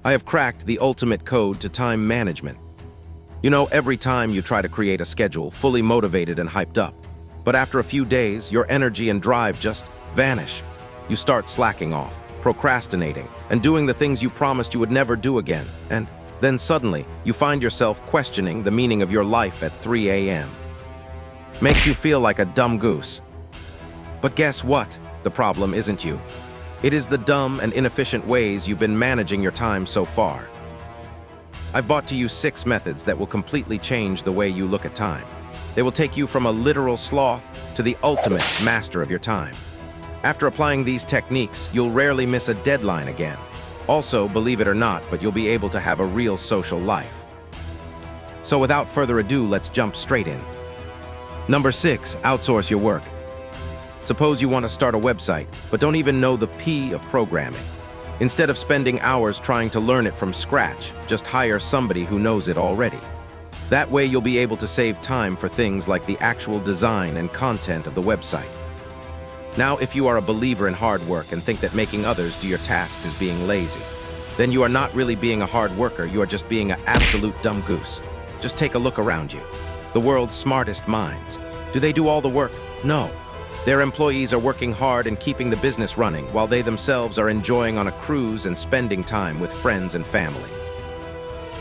I have cracked the ultimate code to time management. You know, every time you try to create a schedule, fully motivated and hyped up, but after a few days, your energy and drive just vanish. You start slacking off, procrastinating, and doing the things you promised you would never do again. And then suddenly, you find yourself questioning the meaning of your life at 3 a.m. Makes you feel like a dumb goose. But guess what? The problem isn't you. It is the dumb and inefficient ways you've been managing your time so far. I've brought to you 6 methods that will completely change the way you look at time. They will take you from a literal sloth to the ultimate master of your time. After applying these techniques, you'll rarely miss a deadline again. Also, believe it or not, but you'll be able to have a real social life. So without further ado, let's jump straight in. Number 6, outsource your work. Suppose you want to start a website, but don't even know the P of programming. Instead of spending hours trying to learn it from scratch, just hire somebody who knows it already. That way you'll be able to save time for things like the actual design and content of the website. Now, if you are a believer in hard work and think that making others do your tasks is being lazy, then you are not really being a hard worker, you are just being an absolute dumb goose. Just take a look around you. The world's smartest minds. Do they do all the work? No. Their employees are working hard and keeping the business running, while they themselves are enjoying on a cruise and spending time with friends and family.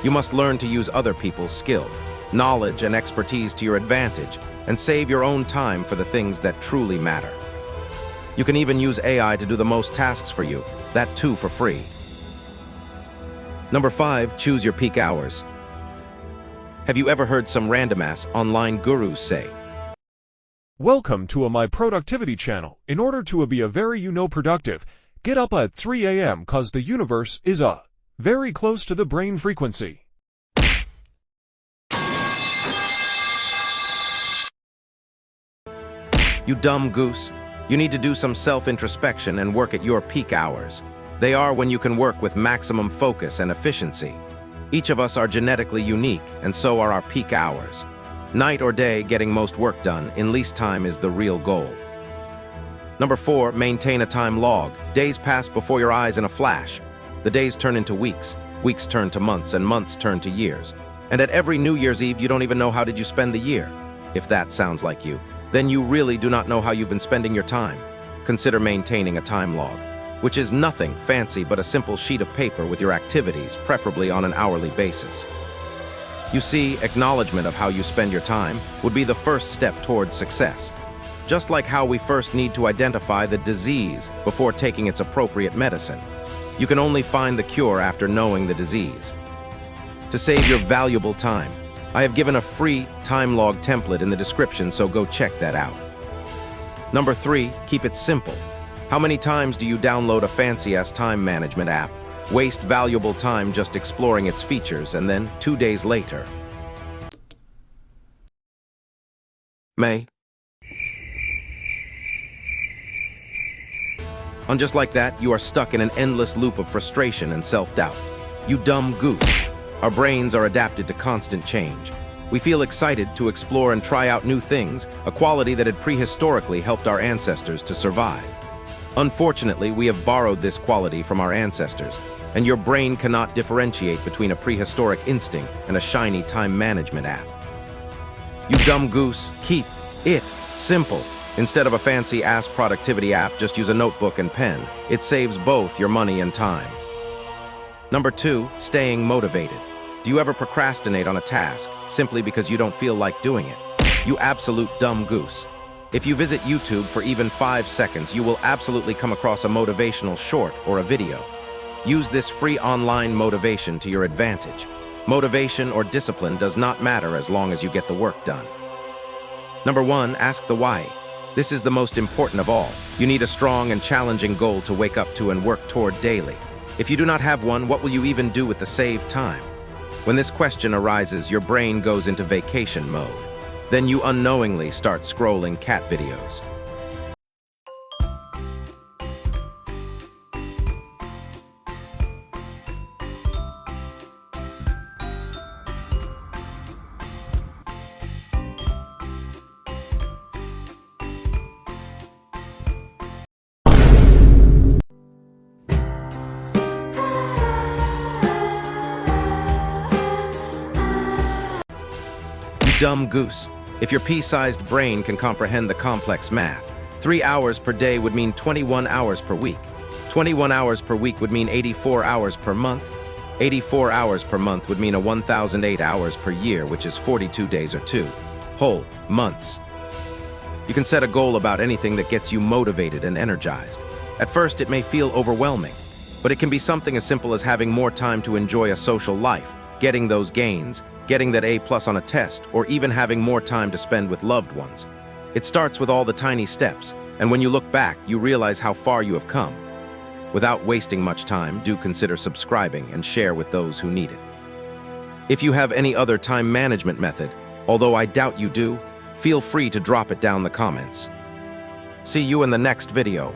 You must learn to use other people's skill, knowledge, and expertise to your advantage, and save your own time for the things that truly matter. You can even use AI to do the most tasks for you, that too for free. Number 5, choose your peak hours. Have you ever heard some random-ass online gurus say, "Welcome to my productivity channel. In order to be a very productive, get up at 3 a.m. cause the universe is very close to the brain frequency." You dumb goose. You need to do some self-introspection and work at your peak hours. They are when you can work with maximum focus and efficiency. Each of us are genetically unique, and so are our peak hours. Night or day, getting most work done in least time is the real goal. Number 4, maintain a time log. Days pass before your eyes in a flash. The days turn into weeks, weeks turn to months, and months turn to years. And at every New Year's Eve, you don't even know how did you spend the year. If that sounds like you, then you really do not know how you've been spending your time. Consider maintaining a time log, which is nothing fancy but a simple sheet of paper with your activities, preferably on an hourly basis. You see, acknowledgement of how you spend your time would be the first step towards success. Just like how we first need to identify the disease before taking its appropriate medicine. You can only find the cure after knowing the disease. To save your valuable time, I have given a free time log template in the description, so go check that out. Number 3, keep it simple. How many times do you download a fancy-ass time management app, waste valuable time just exploring its features, and then 2 days later, And just like that, you are stuck in an endless loop of frustration and self-doubt. You dumb goose. Our brains are adapted to constant change. We feel excited to explore and try out new things, a quality that had prehistorically helped our ancestors to survive. Unfortunately, we have borrowed this quality from our ancestors, and your brain cannot differentiate between a prehistoric instinct and a shiny time management app. You dumb goose, keep it simple. Instead of a fancy-ass productivity app, just use a notebook and pen. It saves both your money and time. Number 2, staying motivated. Do you ever procrastinate on a task simply because you don't feel like doing it? You absolute dumb goose. If you visit YouTube for even 5 seconds, you will absolutely come across a motivational short or a video. Use this free online motivation to your advantage. Motivation or discipline does not matter as long as you get the work done. Number 1, ask the why. This is the most important of all. You need a strong and challenging goal to wake up to and work toward daily. If you do not have one, what will you even do with the saved time? When this question arises, your brain goes into vacation mode. Then you unknowingly start scrolling cat videos. dumb goose. If your pea-sized brain can comprehend the complex math, 3 hours per day would mean 21 hours per week. 21 hours per week would mean 84 hours per month. 84 hours per month would mean 1,008 hours per year, which is 42 days or 2 whole months. You can set a goal about anything that gets you motivated and energized. At first, it may feel overwhelming, but it can be something as simple as having more time to enjoy a social life, getting those gains, getting that A+ on a test, or even having more time to spend with loved ones. It starts with all the tiny steps, and when you look back, you realize how far you have come. Without wasting much time, do consider subscribing and share with those who need it. If you have any other time management method, although I doubt you do, feel free to drop it down the comments. See you in the next video.